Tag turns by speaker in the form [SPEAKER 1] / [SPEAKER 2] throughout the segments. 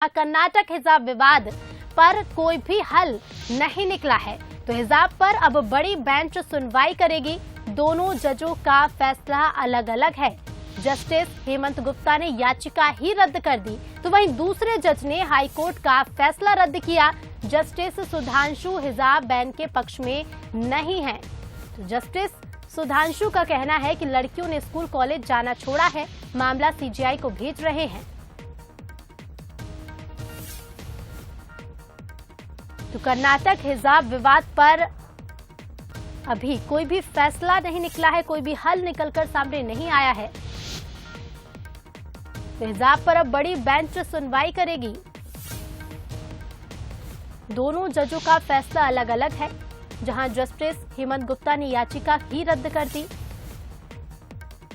[SPEAKER 1] कर्नाटक हिजाब विवाद पर कोई भी हल नहीं निकला है, तो हिजाब पर अब बड़ी बेंच सुनवाई करेगी। दोनों जजों का फैसला अलग अलग है। जस्टिस हेमंत गुप्ता ने याचिका ही रद्द कर दी, तो वहीं दूसरे जज ने हाईकोर्ट का फैसला रद्द किया। जस्टिस सुधांशु हिजाब बैन के पक्ष में नहीं है। तो जस्टिस सुधांशु का कहना है कि लड़कियों ने स्कूल कॉलेज जाना छोड़ा है, मामला सीजीआई को भेज रहे हैं। तो कर्नाटक हिजाब विवाद पर अभी कोई भी फैसला नहीं निकला है, कोई भी हल निकलकर सामने नहीं आया है। तो हिजाब पर अब बड़ी बेंच सुनवाई करेगी। दोनों जजों का फैसला अलग अलग है। जहां जस्टिस हेमंत गुप्ता ने याचिका ही रद्द कर दी,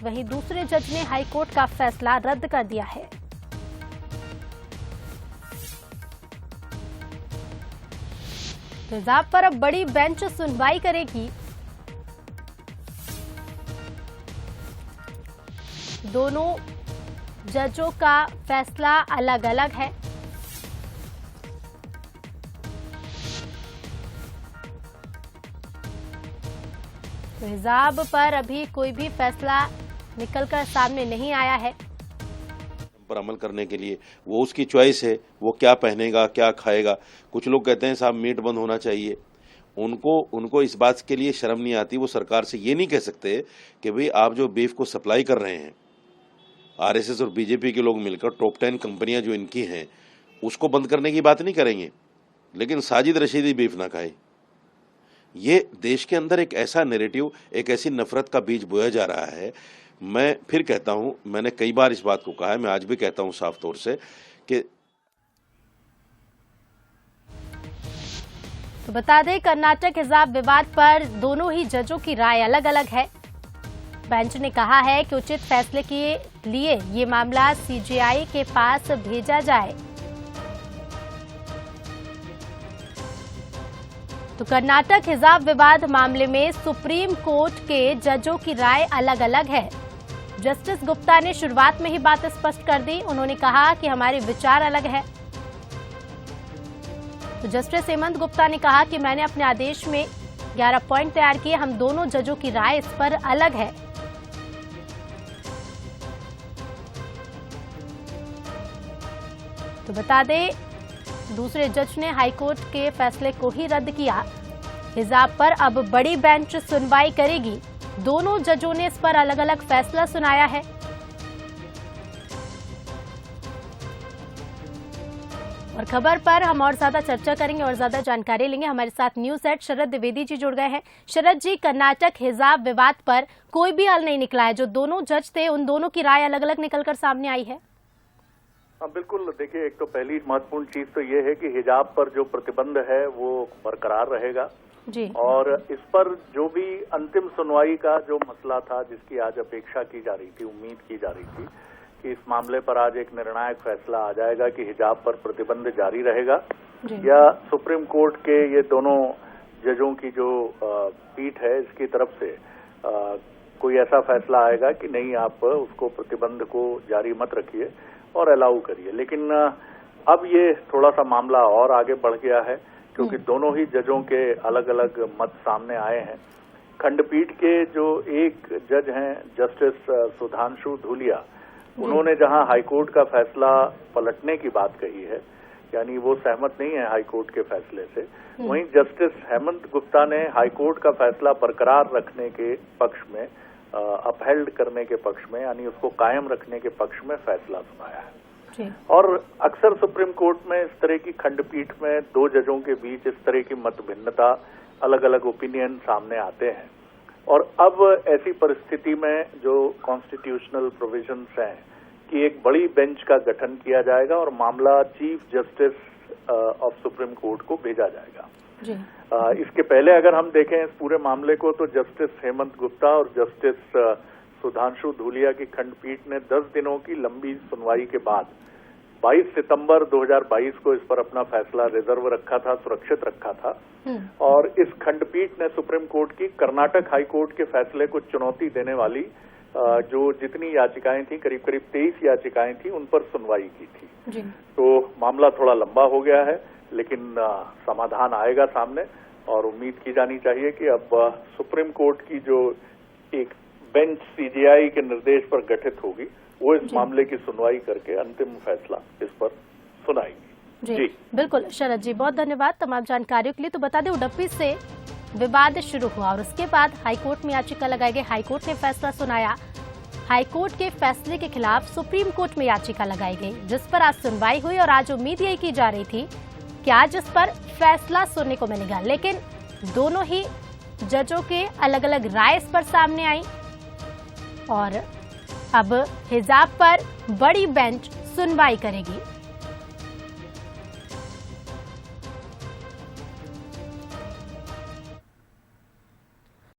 [SPEAKER 1] वहीं दूसरे जज ने हाईकोर्ट का फैसला रद्द कर दिया है। हिजाब पर अब बड़ी बेंच सुनवाई करेगी। दोनों जजों का फैसला अलग अलग है। तो हिजाब पर अभी कोई भी फैसला निकलकर सामने नहीं आया है।
[SPEAKER 2] पर अमल करने के लिए वो उसकी चॉइस है, वो क्या पहनेगा, क्या खाएगा। कुछ लोग कहते हैं साहब मीट बंद होना चाहिए। उनको इस बात के लिए शर्म नहीं आती। वो सरकार से ये नहीं कह सकते कि भाई आप जो बीफ को सप्लाई कर रहे हैं, आरएसएस और बीजेपी के लोग मिलकर टॉप 10 कंपनियां जो इनकी हैं, उसको बंद करने की बात नहीं करेंगे, लेकिन साजिद रशीदी बीफ ना खाए। ये देश के अंदर एक ऐसा नैरेटिव, एक ऐसी नफरत का बीज बोया जा रहा है। मैं फिर कहता हूं, मैंने कई बार इस बात को कहा है, मैं आज भी कहता हूं साफ तौर से कि
[SPEAKER 1] तो बता दें, कर्नाटक हिजाब विवाद पर दोनों ही जजों की राय अलग अलग है। बेंच ने कहा है कि उचित फैसले के लिए ये मामला सीजीआई के पास भेजा जाए। तो कर्नाटक हिजाब विवाद मामले में सुप्रीम कोर्ट के जजों की राय अलग अलग है। जस्टिस गुप्ता ने शुरुआत में ही बात स्पष्ट कर दी। उन्होंने कहा कि हमारे विचार अलग है। तो जस्टिस हेमंत गुप्ता ने कहा कि मैंने अपने आदेश में 11 पॉइंट तैयार किए, हम दोनों जजों की राय इस पर अलग है। तो बता दें, दूसरे जज ने हाईकोर्ट के फैसले को ही रद्द किया। हिजाब पर अब बड़ी बेंच सुनवाई करेगी। दोनों जजों ने इस पर अलग अलग फैसला सुनाया है। और खबर पर हम और ज्यादा चर्चा करेंगे और ज्यादा जानकारी लेंगे। हमारे साथ न्यूज हेड शरद द्विवेदी जी जुड़ गए हैं। शरद जी, कर्नाटक हिजाब विवाद पर कोई भी हल नहीं निकला है। जो दोनों जज थे, उन दोनों की राय अलग अलग निकलकर सामने आई है।
[SPEAKER 3] बिल्कुल। देखिए, एक तो पहली महत्वपूर्ण चीज तो ये है कि हिजाब पर जो प्रतिबंध है वो बरकरार रहेगा
[SPEAKER 1] जी।
[SPEAKER 3] और इस पर जो भी अंतिम सुनवाई का जो मसला था, जिसकी आज अपेक्षा की जा रही थी, उम्मीद की जा रही थी कि इस मामले पर आज एक निर्णायक फैसला आ जाएगा कि हिजाब पर प्रतिबंध जारी रहेगा या सुप्रीम कोर्ट के ये दोनों जजों की जो पीठ है, इसकी तरफ से कोई ऐसा फैसला आएगा कि नहीं, आप उसको प्रतिबंध को जारी मत रखिए और अलाउ करिए। लेकिन अब ये थोड़ा सा मामला और आगे बढ़ गया है, क्योंकि दोनों ही जजों के अलग अलग मत सामने आए हैं। खंडपीठ के जो एक जज हैं, जस्टिस सुधांशु धूलिया, उन्होंने जहां हाईकोर्ट का फैसला पलटने की बात कही है, यानी वो सहमत नहीं है हाईकोर्ट के फैसले से, वहीं जस्टिस हेमंत गुप्ता ने हाईकोर्ट का फैसला बरकरार रखने के पक्ष में, अपहेल्ड करने के पक्ष में, यानी उसको कायम रखने के पक्ष में फैसला सुनाया है। और अक्सर सुप्रीम कोर्ट में इस तरह की खंडपीठ में दो जजों के बीच इस तरह की मत भिन्नता, अलग अलग ओपिनियन सामने आते हैं। और अब ऐसी परिस्थिति में जो कॉन्स्टिट्यूशनल प्रोविजंस हैं कि एक बड़ी बेंच का गठन किया जाएगा और मामला chief justice of supreme court को भेजा जाएगा। इसके पहले अगर हम देखें इस पूरे मामले को, तो जस्टिस हेमंत गुप्ता और जस्टिस सुधांशु धूलिया की खंडपीठ ने 10 दिनों की लंबी सुनवाई के बाद 22 सितंबर 2022 को इस पर अपना फैसला रिजर्व रखा था, सुरक्षित रखा था। और इस खंडपीठ ने सुप्रीम कोर्ट की कर्नाटक हाई कोर्ट के फैसले को चुनौती देने वाली जो जितनी याचिकाएं थी, करीब करीब 23 याचिकाएं थी, उन पर सुनवाई की थी
[SPEAKER 1] जी।
[SPEAKER 3] तो मामला थोड़ा लंबा हो गया है, लेकिन समाधान आएगा सामने और उम्मीद की जानी चाहिए कि अब सुप्रीम कोर्ट की जो एक बेंच सीजेआई के निर्देश पर गठित होगी, वो इस मामले की सुनवाई करके अंतिम फैसला इस पर सुनाएगी।
[SPEAKER 1] जी बिल्कुल शरद जी, बहुत धन्यवाद तमाम जानकारियों के लिए। तो बता दें, उडुपी से विवाद शुरू हुआ और उसके बाद हाईकोर्ट में याचिका लगाई गई, हाईकोर्ट ने फैसला सुनाया। हाईकोर्ट के फैसले के खिलाफ सुप्रीम कोर्ट में याचिका लगाई गई, जिस पर आज सुनवाई हुई और आज उम्मीद यही की जा रही थी कि आज इस पर फैसला सुनने को मिलेगा, लेकिन दोनों ही जजों के अलग अलग राय इस पर सामने आई और अब हिजाब पर बड़ी बेंच सुनवाई करेगी।